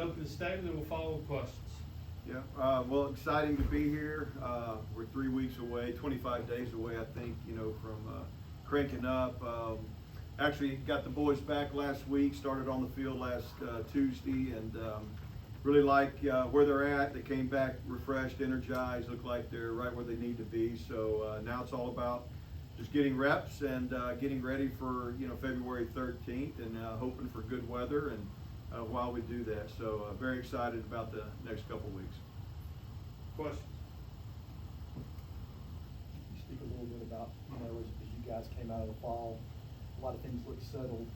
open the statement, then we'll follow with questions. Yeah, well, exciting to be here. We're 3 weeks away, 25 days away, I think, from cranking up. Actually got the boys back last week, started on the field last Tuesday, and really like where they're at. They came back refreshed, energized, look like they're right where they need to be. So now it's all about just getting reps and getting ready for February 13th, and hoping for good weather and while we do that. So very excited about the next couple weeks. Questions? You speak a little bit about, as you guys came out of the fall, a lot of things look settled,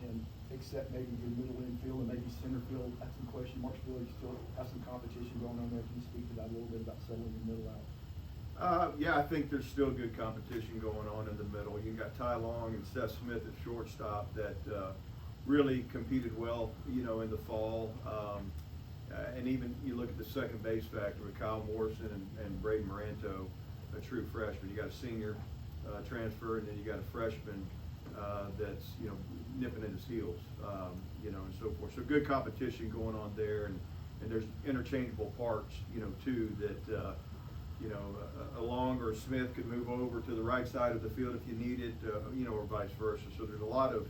and except maybe your middle infield and maybe center field had some question marks. Really still have some competition going on there. Can you speak to that a little bit about settling your middle out? Yeah, I think there's still good competition going on in the middle. You got Ty Long and Seth Smith at shortstop that really competed well, in the fall. And even you look at the second base factor with Kyle Morrison and Braden Moranto, a true freshman. You got a senior transfer, and then you got a freshman that's nipping at his heels, and so forth. So good competition going on there, and there's interchangeable parts, too, that a Long or a Smith could move over to the right side of the field if you need it, or vice versa. So there's a lot of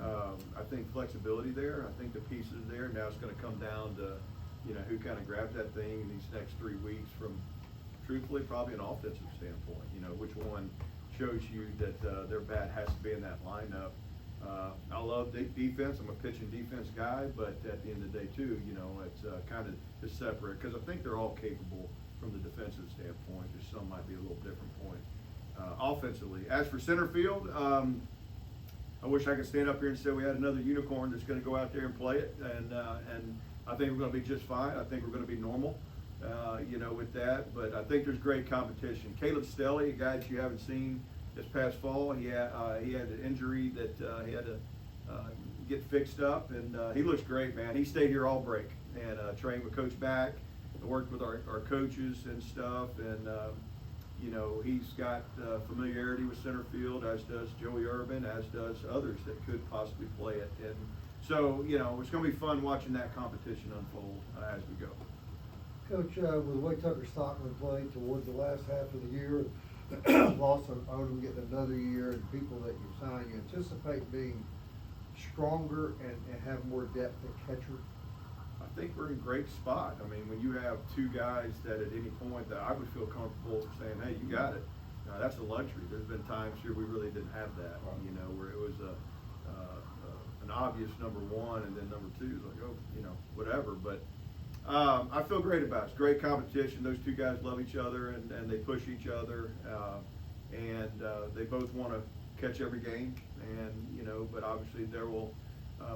I think flexibility there. I think the pieces are there. Now it's going to come down to who kind of grabs that thing in these next 3 weeks from, truthfully, probably an offensive standpoint. Which one shows you that their bat has to be in that lineup. I love defense. I'm a pitching defense guy, but at the end of the day, too, it's kind of just separate, because I think they're all capable from the defensive standpoint. Just some might be a little different point offensively. As for center field, I wish I could stand up here and say we had another unicorn that's going to go out there and play it, and I think we're going to be just fine. I think we're going to be normal, with that. But I think there's great competition. Caleb Stelly, a guy that you haven't seen this past fall, he had an injury that he had to get fixed up, and he looks great, man. He stayed here all break and trained with Coach Back, worked with our coaches and stuff, and he's got familiarity with center field, as does Joey Urban, as does others that could possibly play it. And so, it's going to be fun watching that competition unfold as we go. Coach, with the way Tucker Stockman played towards the last half of the year, lost on Odom, getting another year, and people that you signed, you anticipate being stronger and have more depth at catcher? I think we're in a great spot. I mean, when you have two guys that at any point that I would feel comfortable saying, hey, you got it. That's a luxury. There's been times here we really didn't have that, where it was an obvious number one, and then number two is like, oh, whatever. But I feel great about it. It's great competition. Those two guys love each other, and they push each other, and they both want to catch every game. And but obviously there will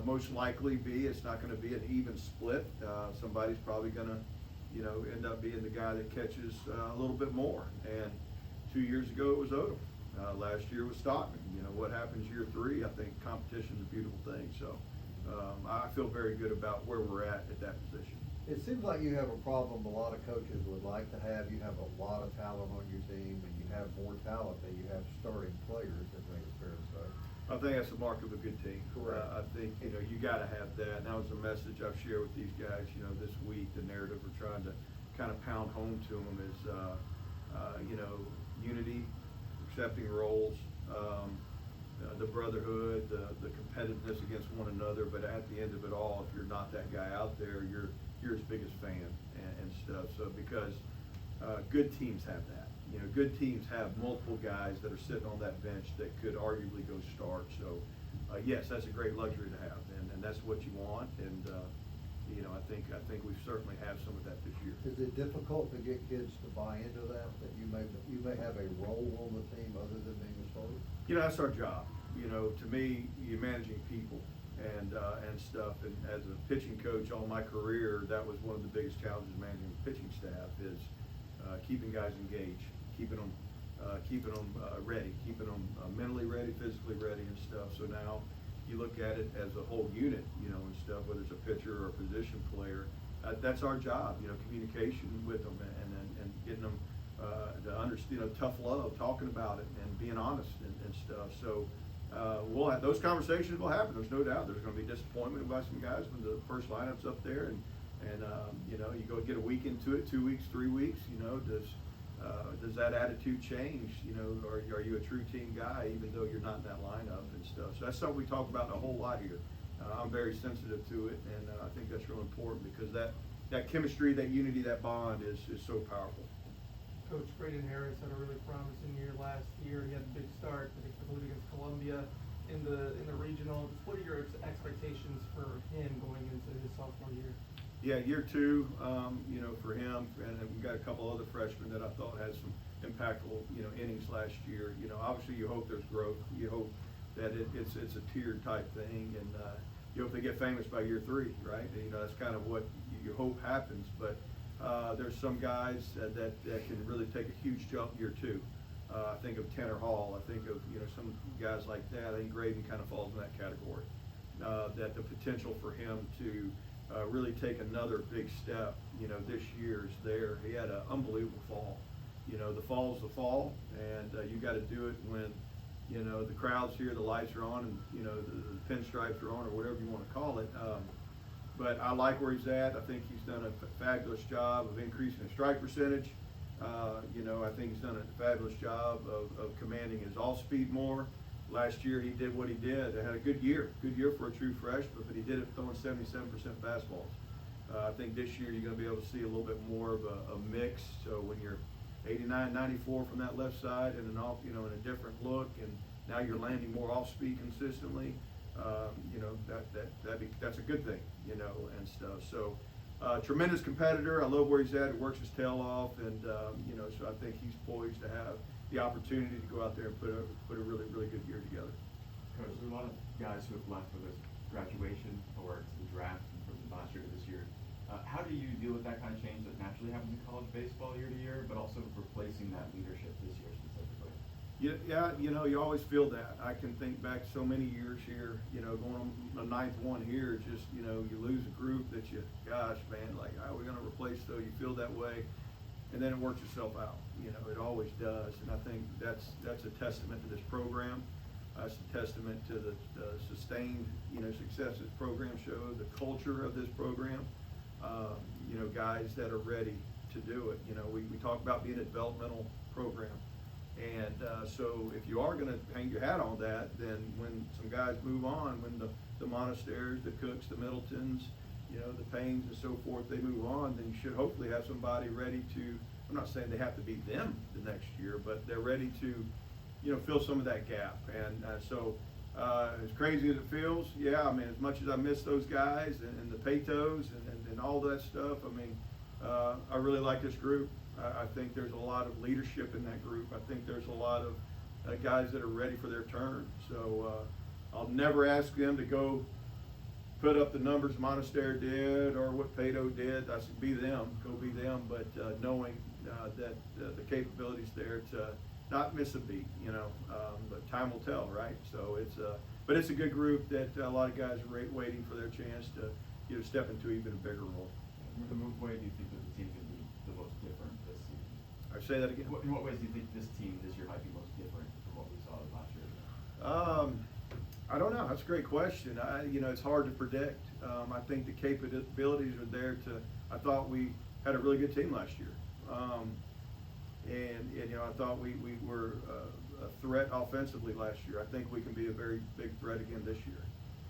most likely be, it's not going to be an even split. Somebody's probably going to end up being the guy that catches a little bit more. And 2 years ago it was Odom. Last year was Stockman. What happens year three? I think competition is a beautiful thing. So I feel very good about where we're at that position. It seems like you have a problem a lot of coaches would like to have. You have a lot of talent on your team, and you have more talent than you have starting players, I think it's fair to say. I think that's the mark of a good team. Correct. I think you got to have that. And that was a message I've shared with these guys. This week, the narrative we're trying to kind of pound home to them is unity, accepting roles, the brotherhood, the competitiveness against one another. But at the end of it all, if you're not that guy out there, you're his biggest fan and stuff. So because good teams have that. Good teams have multiple guys that are sitting on that bench that could arguably go start. So yes, that's a great luxury to have, and that's what you want. And I think we certainly have some of that this year. Is it difficult to get kids to buy into that you may have a role on the team other than being a starter? That's our job. To me, you're managing people and stuff. And as a pitching coach all my career, that was one of the biggest challenges managing the pitching staff is keeping guys engaged, keeping them ready, keeping them mentally ready, physically ready, and stuff. So now you look at it as a whole unit, and stuff. Whether it's a pitcher or a position player, that's our job. Communication with them and getting them to understand, tough love, talking about it, and being honest and stuff. So those conversations will happen. There's no doubt. There's going to be disappointment by some guys when the first lineup's up there, and you know, you go get a week into it, 2 weeks, 3 weeks. You know, does that attitude change? You know, are you a true team guy even though you're not in that lineup and stuff? So that's something we talk about a whole lot here. I'm very sensitive to it, and I think that's real important because that chemistry, that unity, that bond is so powerful. Coach Braden Harris had a really promising year last year. He had a big start, I believe, against Columbia in the regional. What are your expectations for him going into his sophomore year? Yeah, year two, you know, for him, and we've got a couple other freshmen that I thought had some impactful, you know, innings last year. You know, obviously you hope there's growth. You hope that it's a tiered type thing, and you hope they get famous by year three, right? You know, that's kind of what you hope happens. But there's some guys that can really take a huge jump year two. I think of Tanner Hall. I think of, you know, some guys like that. I think Graydon kind of falls in that category. That the potential for him to really take another big step, you know, this year is there. He had an unbelievable fall. You know, the fall's the fall, and you got to do it when, you know, the crowd's here, the lights are on, and, you know, the pinstripes are on, or whatever you want to call it. But I like where he's at. I think he's done a fabulous job of increasing his strike percentage. You know, I think he's done a fabulous job of commanding his off-speed more. Last year he did what he did. He had a good year for a true freshman, but he did it throwing 77% fastballs. I think this year you're going to be able to see a little bit more of a mix. So when you're 89, 94 from that left side and an off, you know, in a different look, and now you're landing more off-speed consistently, you know, that's a good thing, you know, and stuff. So tremendous competitor. I love where he's at. He works his tail off, and you know, so I think he's poised to have the opportunity to go out there and put a really, really good year together. Coach, there's a lot of guys who have left for this graduation or the draft from last year to this year. How do you deal with that kind of change that naturally happens in college baseball year to year, but also replacing that leadership this year specifically? Yeah, you know, you always feel that. I can think back so many years here, you know, going on the ninth one here, just, you know, you lose a group that you, gosh, man, like, how are we going to replace though? You feel that way, and then it works itself out. You know, it always does, and I think that's a testament to this program. It's a testament to the sustained, you know, success this program showed, the culture of this program. You know, guys that are ready to do it. You know, we talk about being a developmental program. And so if you are going to hang your hat on that, then when some guys move on, when the Monasteries, the Cooks, the Middletons, you know, the Paynes and so forth, they move on, then you should hopefully have somebody ready to, I'm not saying they have to be them the next year, but they're ready to, you know, fill some of that gap. And so as crazy as it feels, yeah, I mean, as much as I miss those guys and the Paytos and all that stuff, I mean, I really like this group. I think there's a lot of leadership in that group. I think there's a lot of guys that are ready for their turn. So I'll never ask them to go put up the numbers Monastery did or what Pato did. I said, be them, go be them. But knowing that the capabilities there to not miss a beat, you know, but time will tell, right? So but it's a good group that a lot of guys are waiting for their chance to, you know, step into even a bigger role. In what way do you think that the team can be the most different this season? I say that again. In what ways do you think this team this year might be most different from what we saw last year? I don't know. That's a great question. You know, it's hard to predict. I think the capabilities are there to. I thought we had a really good team last year, and you know, I thought we were a threat offensively last year. I think we can be a very big threat again this year.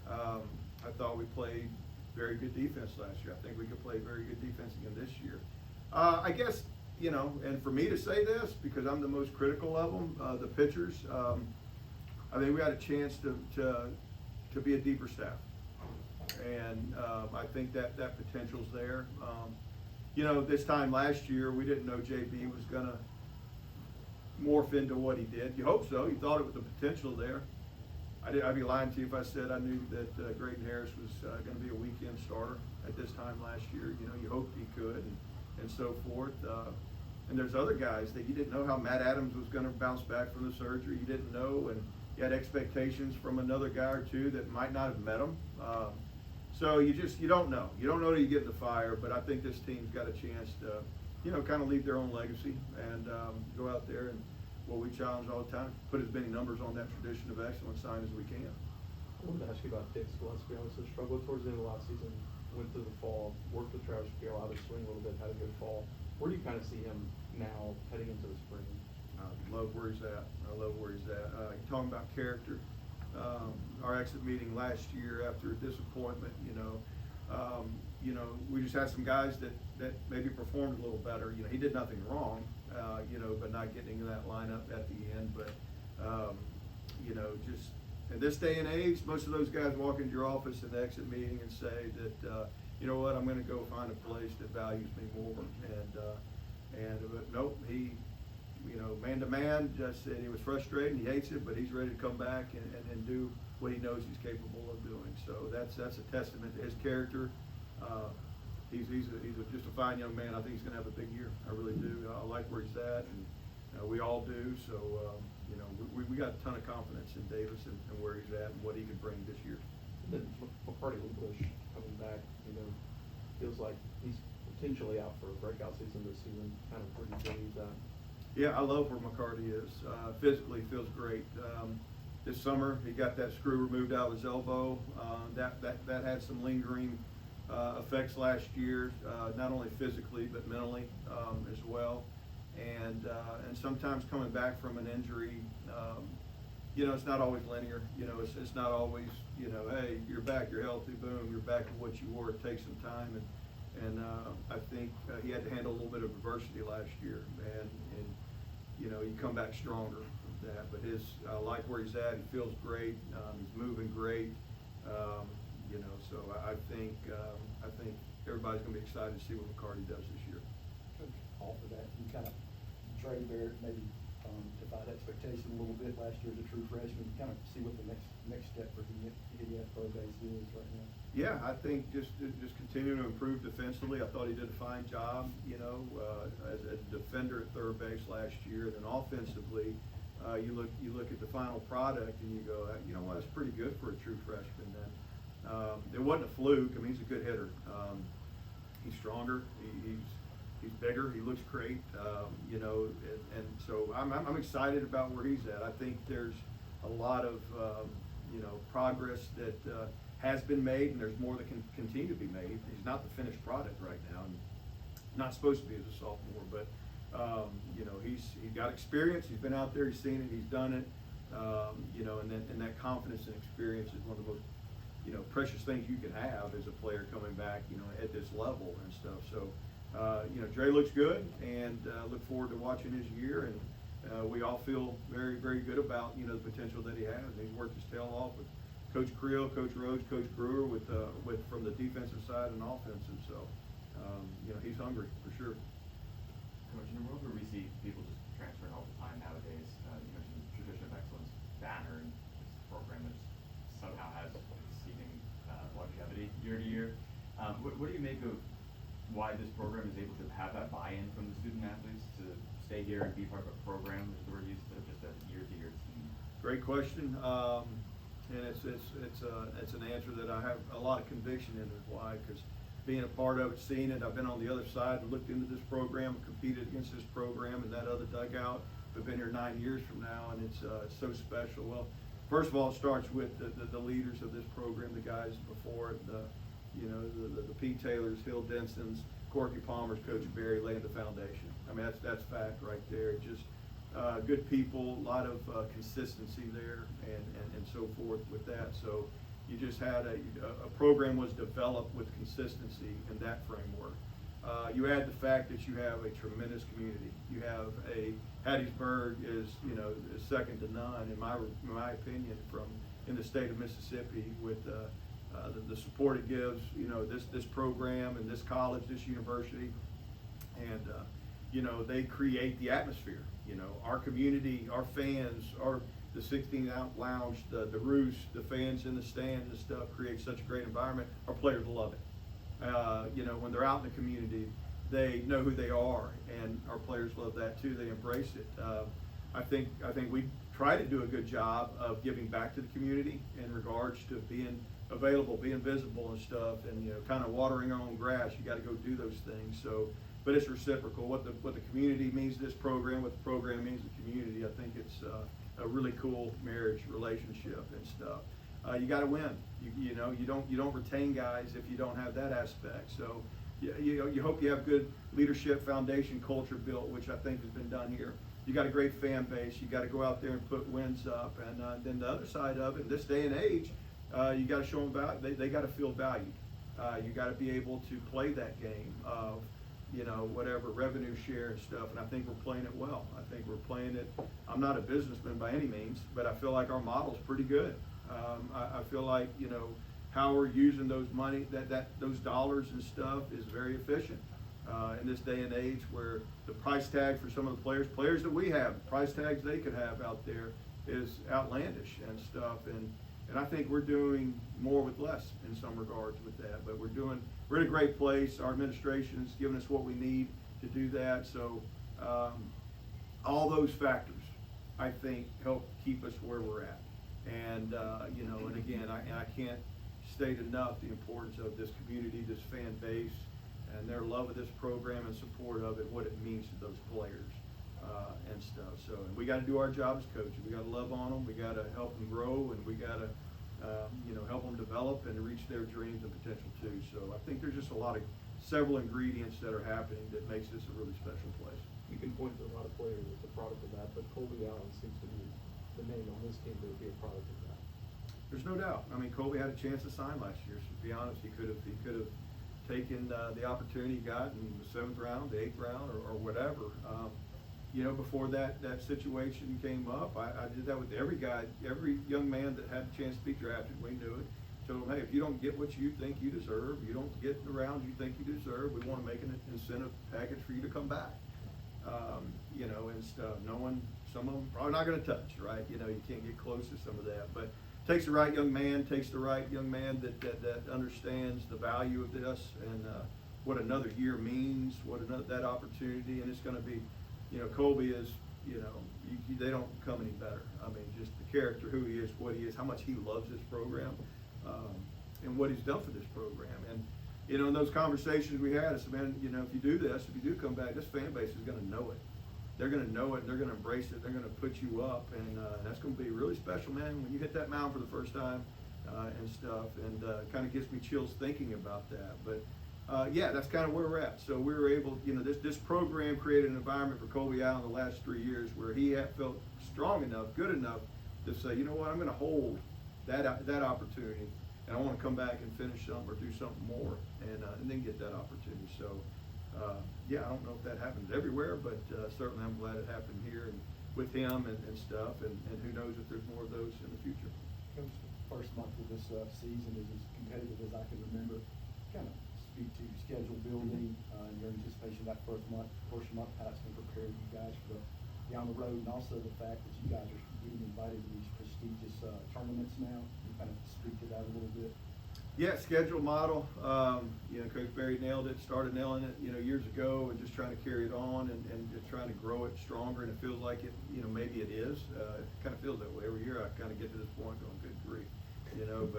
I thought we played very good defense last year. I think we could play very good defense again this year. I guess, you know, and for me to say this, because I'm the most critical of them, the pitchers, I think we had a chance to be a deeper staff. And I think that potential's there. You know, this time last year, we didn't know JB was going to morph into what he did. You hope so. You thought it was the potential there. I'd be lying to you if I said I knew that Graydon Harris was going to be a weekend starter at this time last year. You know, you hoped he could and so forth. And there's other guys that you didn't know how Matt Adams was going to bounce back from the surgery. You didn't know, and you had expectations from another guy or two that might not have met him. So you don't know. You don't know till you get in the fire, but I think this team's got a chance to, you know, kind of leave their own legacy and go out there and what we challenge all the time, put as many numbers on that tradition of excellence sign as we can. I wanted to ask you about Dick Gillespie. Obviously struggled towards the end of last season, went through the fall, worked with Travis Field, how to swing a little bit, had a good fall. Where do you kind of see him now heading into the spring? I love where he's at. I love where he's at. You're talking about character. Our exit meeting last year after a disappointment, we just had some guys that maybe performed a little better. He did nothing wrong, but not getting into that lineup at the end. But, just in this day and age, most of those guys walk into your office in the exit meeting and say that, you know what, I'm going to go find a place that values me more. But nope, he, man to man, just said he was frustrated, he hates it, but he's ready to come back and do what he knows he's capable of doing. So that's a testament to his character. He's just a fine young man. I think he's going to have a big year. I really do. I like where he's at, and we all do. So we got a ton of confidence in Davis and where he's at and what he can bring this year. And then McCarty Bush coming back, feels like he's potentially out for a breakout season this season. Kind of where do you feel he's at? Yeah, I love where McCarty is. Physically, feels great. This summer, he got that screw removed out of his elbow. That had some lingering effects last year, not only physically but mentally as well. And sometimes coming back from an injury, it's not always linear. It's not always, hey, you're back, you're healthy, boom, you're back to what you were. It takes some time, and I think he had to handle a little bit of adversity last year, and you come back stronger with that. But I like where he's at. He feels great. He's moving great. So I think everybody's going to be excited to see what McCarty does this year. Coach, all for that. You kind of, Trey Barrett maybe defied expectation a little bit last year as a true freshman. Kind of see what the next step for him at third base is right now. Yeah, I think just continue to improve defensively. I thought he did a fine job, as a defender at third base last year. Then offensively, you look at the final product and you go, that's pretty good for a true freshman. Then it wasn't a fluke. I mean, he's a good hitter. He's stronger. He's bigger. He looks great. And so I'm excited about where he's at. I think there's a lot of progress that has been made, and there's more that can continue to be made. He's not the finished product right now, and not supposed to be as a sophomore. But he's got experience. He's been out there. He's seen it. He's done it. And that confidence and experience is one of the most precious things you can have as a player coming back, at this level and stuff. So, Dre looks good, and look forward to watching his year. And we all feel very, very good about, the potential that he has. And he's worked his tail off with Coach Creel, Coach Rhodes, Coach Brewer with from the defensive side and offensive. So, he's hungry for sure. Coach, in a world where we see people just transferring all the time nowadays, you mentioned the tradition of excellence banner, and it's a program that just somehow has exceeding longevity year to year. What do you make of why this program is able to have that buy-in from the student athletes to stay here and be part of a program that we're used to just a year-to-year team? Great question, and it's an answer that I have a lot of conviction in. Why? Because being a part of it, seeing it, I've been on the other side and looked into this program, competed against this program and that other dugout. I've been here 9 years from now, and it's so special. Well, first of all, it starts with the leaders of this program, the guys before it, the Pete Taylors, Hill Densons, Corky Palmers, Coach Barry laying the foundation. I mean, that's fact right there. Just good people, a lot of consistency there, and so forth with that. So you just had a program was developed with consistency in that framework. You add the fact that you have a tremendous community. You have Hattiesburg is second to none in my opinion in the state of Mississippi with the support it gives this program and this college, this university, and they create the atmosphere. Our community, our fans, the 16-ounce lounge, the roost, the fans in the stands and stuff create such a great environment. Our players love it. When they're out in the community, they know who they are, and our players love that too. They embrace it. I think we try to do a good job of giving back to the community in regards to being available, being visible and stuff, and kind of watering our own grass. You got to go do those things. So, but it's reciprocal. What the community means to this program, what the program means to the community. I think it's a really cool marriage relationship and stuff. You got to win. You know, you don't retain guys if you don't have that aspect. So you hope you have good leadership, foundation, culture built, which I think has been done here. You got a great fan base. You got to go out there and put wins up, and then the other side of it, this day and age, you got to show them value. They got to feel valued. You got to be able to play that game of, you know, whatever revenue share and stuff, and I think we're playing it well. I think we're playing it. I'm not a businessman by any means, but I feel like our model's pretty good. I feel like, you know, how we're using those money, those dollars and stuff is very efficient. In this day and age where the price tag for some of the players that we have, price tags they could have out there is outlandish and stuff. And I think we're doing more with less in some regards with that. But we're in a great place. Our administration's given us what we need to do that. So all those factors, I think, help keep us where we're at. And you know, and again, I can't state enough the importance of this community, this fan base, and their love of this program and support of it, what it means to those players and stuff. So and we got to do our job as coaches. We got to love on them. We got to help them grow, and we got to you know, help them develop and reach their dreams and potential too. So I think there's just several ingredients that are happening that makes this a really special place. You can point to a lot of players as a product of that, but Colby Allen seems to be the name on this team that would be a product of that. There's no doubt. I mean, Colby had a chance to sign last year. So to be honest, he could have taken the opportunity he got in the 7th round, the 8th round, or whatever. You know, before that situation came up, I did that with every young man that had a chance to be drafted. We knew it. Told them, hey, if you don't get what you think you deserve, you don't get the round you think you deserve, we want to make an incentive package for you to come back. You know, and stuff. Some of them probably not going to touch, right? You know, you can't get close to some of that, but takes the right young man that understands the value of this and what another year means, that opportunity, and it's going to be, you know, Colby is, you know, they don't come any better. I mean, just the character, who he is, what he is, how much he loves this program, and what he's done for this program. And, you know, in those conversations we had, I said, man, you know, if you do this, if you do come back, this fan base is going to know it. They're going to know it. They're going to embrace it. They're going to put you up, and that's going to be really special, man. When you hit that mound for the first time and stuff, and kind of gives me chills thinking about that. But yeah, that's kind of where we're at. So we were able, you know, this program created an environment for Colby Allen the last 3 years where he had felt strong enough, good enough to say, you know what, I'm going to hold that opportunity, and I want to come back and finish something or do something more, and then get that opportunity. So. Yeah, I don't know if that happens everywhere, but certainly I'm glad it happened here and with him and stuff, and who knows if there's more of those in the future. Coach, the first month of this season is as competitive as I can remember. Kind of speak to schedule building and your anticipation of that first month, how it's going to prepare you guys for down the road, and also the fact that you guys are getting invited to these prestigious tournaments now. You kind of speak to that a little bit. Yeah, schedule model. You know, Coach Barry started nailing it, you know, years ago, and just trying to carry it on and just trying to grow it stronger. And it feels like it, you know, maybe it is. It kind of feels that way every year. I kind of get to this point going, good grief, you know.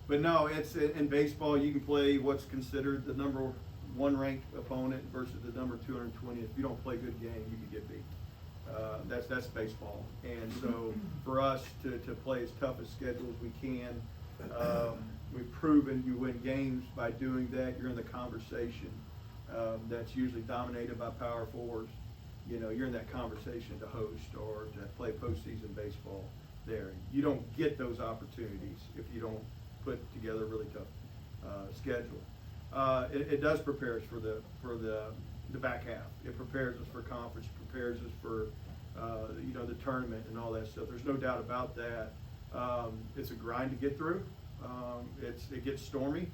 But no, it's in baseball. You can play what's considered the number 1 ranked opponent versus the number 220. If you don't play a good game, you can get beat. That's baseball. And so for us to play as tough a schedule as we can. We've proven you win games by doing that. You're in the conversation that's usually dominated by power forwards. You know, you're in that conversation to host or to play postseason baseball there. You don't get those opportunities if you don't put together a really tough schedule. It does prepare us for the back half. It prepares us for conference. It prepares us for you know, the tournament and all that stuff. There's no doubt about that. It's a grind to get through. It gets stormy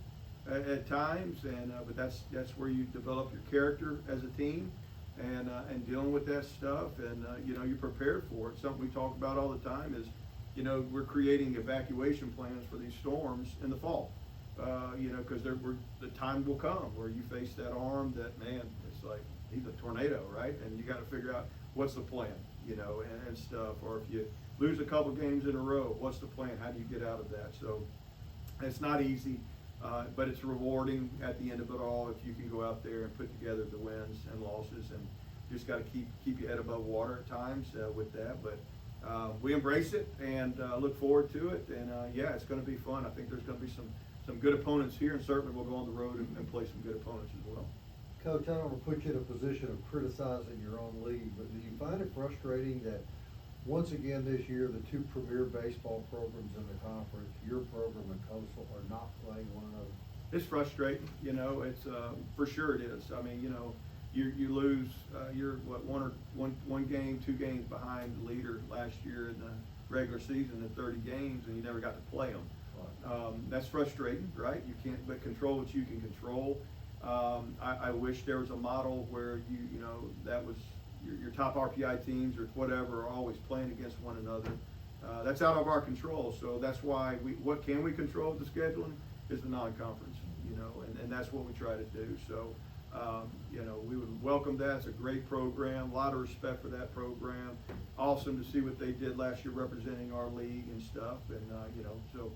at times, but that's where you develop your character as a team, and dealing with that stuff, and you know, you're prepared for it. Something we talk about all the time is, you know, we're creating evacuation plans for these storms in the fall. You know, because the time will come where you face that arm that, man, it's like he's a tornado, right? And you got to figure out what's the plan, you know, and stuff. Or if you lose a couple games in a row, what's the plan? How do you get out of that? So it's not easy. But it's rewarding at the end of it all if you can go out there and put together the wins and losses, and just got to keep your head above water at times with that. But we embrace it and look forward to it, and yeah, it's going to be fun. I think there's going to be some good opponents here, and certainly we'll go on the road and play some good opponents as well. Coach, I don't want to put you in a position of criticizing your own league, but do you find it frustrating that once again this year, the two premier baseball programs in the conference, your program and Coastal, are not playing one another? It's frustrating, it's for sure it is. I mean, you lose, you're what, one game, 2 games behind the leader last year in the regular season at 30 games, and you never got to play them. That's frustrating, right? You can't but control what you can control. I wish there was a model where that was your top RPI teams or whatever are always playing against one another. That's out of our control. So that's why what can we control with the scheduling is the non-conference, and that's what we try to do. So, we would welcome that. It's a great program. A lot of respect for that program. Awesome to see what they did last year representing our league and stuff. And, so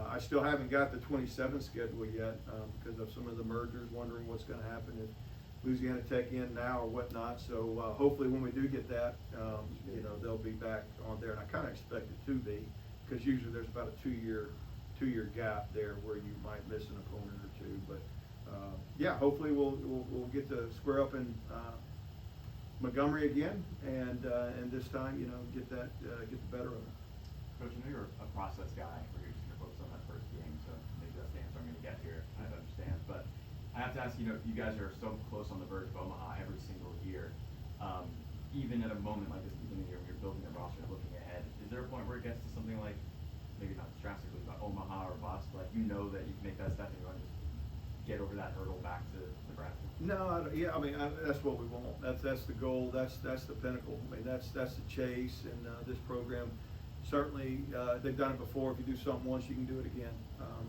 I still haven't got the 27th schedule yet because of some of the mergers, wondering what's going to happen if Louisiana Tech in now or whatnot. So hopefully when we do get that, they'll be back on there. And I kind of expect it to be, because usually there's about a two-year gap there where you might miss an opponent or two. But yeah, hopefully we'll get to square up in Montgomery again, and this time get the better of it. Coach, I know you're a process guy, where you're just going to focus on that first game, so maybe that's the answer I'm going to get here. I understand, but I have to ask, you guys are so close on the verge of Omaha every single year. Even at a moment like this, beginning of the year, when you're building a roster and looking ahead, is there a point where it gets to something like, maybe not drastically, but Omaha or Boston, like that you can make that step and you want to just get over that hurdle back to Nebraska? No, that's what we want. That's the goal. That's the pinnacle. I mean, that's the chase, and this program. Certainly, they've done it before. If you do something once, you can do it again.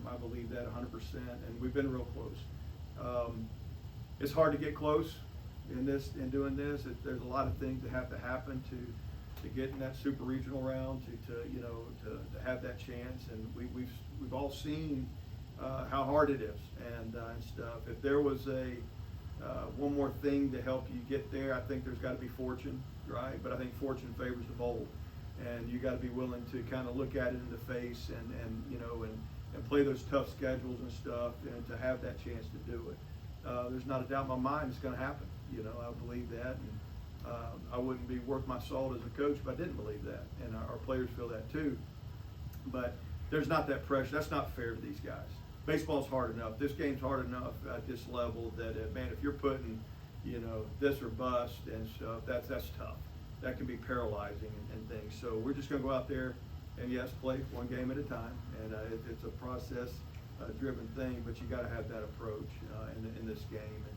I believe that 100%, and we've been real close. It's hard to get close in doing this. There's a lot of things that have to happen to get in that super regional round, to have that chance. And we've all seen how hard it is and stuff. If there was one more thing to help you get there, I think there's got to be fortune, right? But I think fortune favors the bold. And you got to be willing to kind of look at it in the face and play those tough schedules and stuff, and to have that chance to do it. There's not a doubt in my mind it's going to happen. I believe that, and I wouldn't be worth my salt as a coach if I didn't believe that, and our players feel that too. But there's not that pressure. That's not fair to these guys. Baseball's hard enough. This game's hard enough at this level that man, if you're putting this or bust and stuff, that's tough. That can be paralyzing and things. So we're just going to go out there and yes, play one game at a time. And it's a process driven thing, but you got to have that approach in this game. And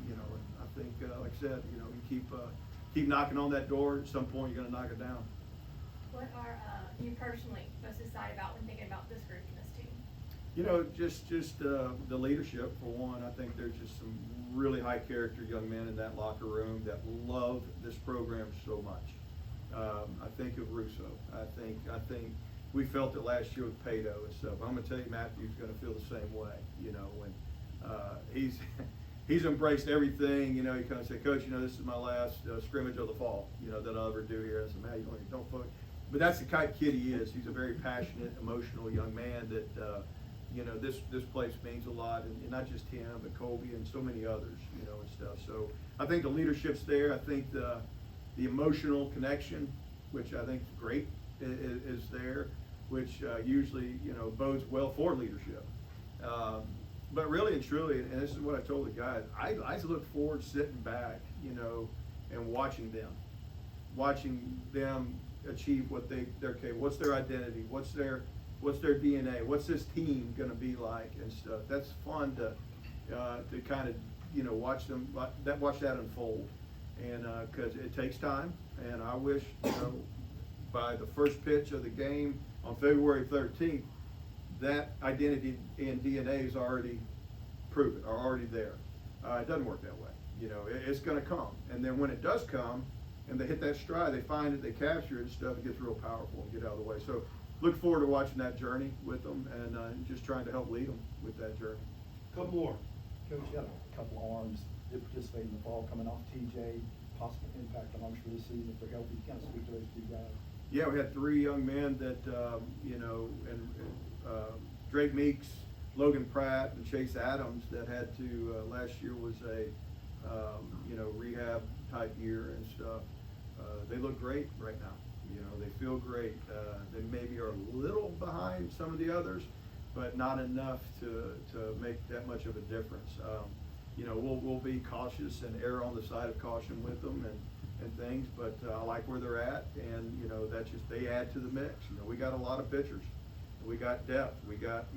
and I think, like I said, you keep knocking on that door. At some point, you're going to knock it down. What are you personally most excited about when thinking about this group and this team? Just the leadership, for one. I think there's just some really high character young men in that locker room that love this program so much. I think of Russo. I think we felt it last year with Pato and stuff. I'm going to tell you, Matthew's going to feel the same way. When he's embraced everything. He kind of said, Coach, this is my last scrimmage of the fall. That I'll ever do here. I said, man, don't focus. But that's the kind of kid he is. He's a very passionate, emotional young man that. This place means a lot, and not just him, but Colby and so many others, and stuff. So I think the leadership's there. I think the emotional connection, which I think is great, is there, which usually, bodes well for leadership. But really and truly, and this is what I told the guys, I look forward to sitting back, and watching them achieve what they're capable. What's their identity? What's their DNA? What's this team going to be like and stuff? That's fun to kind of watch that unfold, and because it takes time. And I wish by the first pitch of the game on February 13th, that identity and DNA is already proven, are already there. It doesn't work that way. It's going to come, and then when it does come, and they hit that stride, they find it, they capture it and stuff. It gets real powerful and get out of the way. So look forward to watching that journey with them and just trying to help lead them with that journey. Couple more. Coach, you got a couple of arms that participate in the fall coming off TJ, possible impact on arms for this season if they're healthy. Kind of speak to those two guys. Yeah, we had 3 young men that, Drake Meeks, Logan Pratt, and Chase Adams that had to, last year was a, rehab type year and stuff. They look great right now. They feel great. They maybe are a little behind some of the others, but not enough to make that much of a difference. We'll be cautious and err on the side of caution with them and things, but I like where they're at, and that's just, they add to the mix. We got a lot of pitchers, we got depth, we got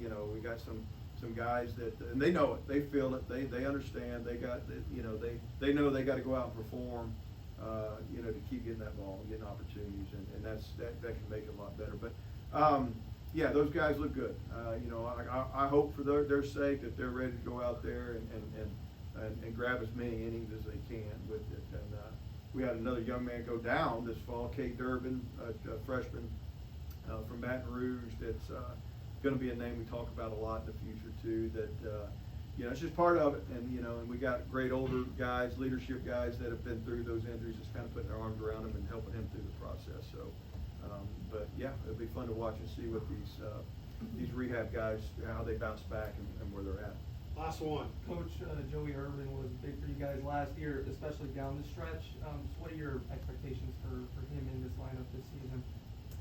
some guys that, and they know it, they feel it, they understand, they got, they know they got to go out and perform, to keep getting that ball and getting opportunities, and that can make it a lot better. But yeah, those guys look good. I hope for their sake that they're ready to go out there and grab as many innings as they can with it. And we had another young man go down this fall, Kate Durbin, a freshman from Baton Rouge. That's going to be a name we talk about a lot in the future too. That it's just part of it. And and we got great older guys, leadership guys that have been through those injuries, just kind of putting their arms around him and helping him through the process. So. But yeah, it'll be fun to watch and see what these rehab guys, how they bounce back and where they're at. Last one. Coach, Joey Irvin was big for you guys last year, especially down the stretch. So what are your expectations for him in this lineup this season?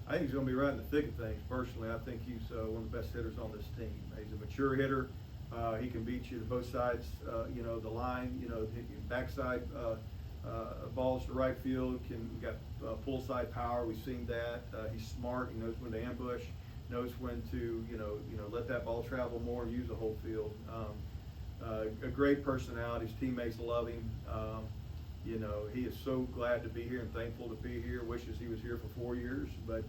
I think he's going to be right in the thick of things. Personally, I think he's one of the best hitters on this team. He's a mature hitter. He can beat you to both sides, the line, backside balls to right field, got pull side power. We've seen that. He's smart. He knows when to ambush, knows when to let that ball travel more and use the whole field. A great personality. His teammates love him. He is so glad to be here and thankful to be here. Wishes he was here for 4 years, but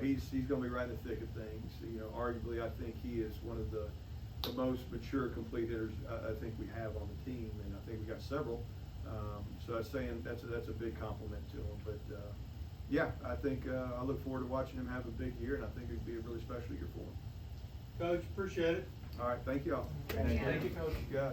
he's going to be right in the thick of things. Arguably, I think he is one of the most mature, complete hitters I think we have on the team, and I think we got several. So I'm saying that's a big compliment to him. But yeah, I think I look forward to watching him have a big year, and I think it'd be a really special year for him. Coach, appreciate it. All right, thank you all. Thank you. Thank you, Coach. You got it.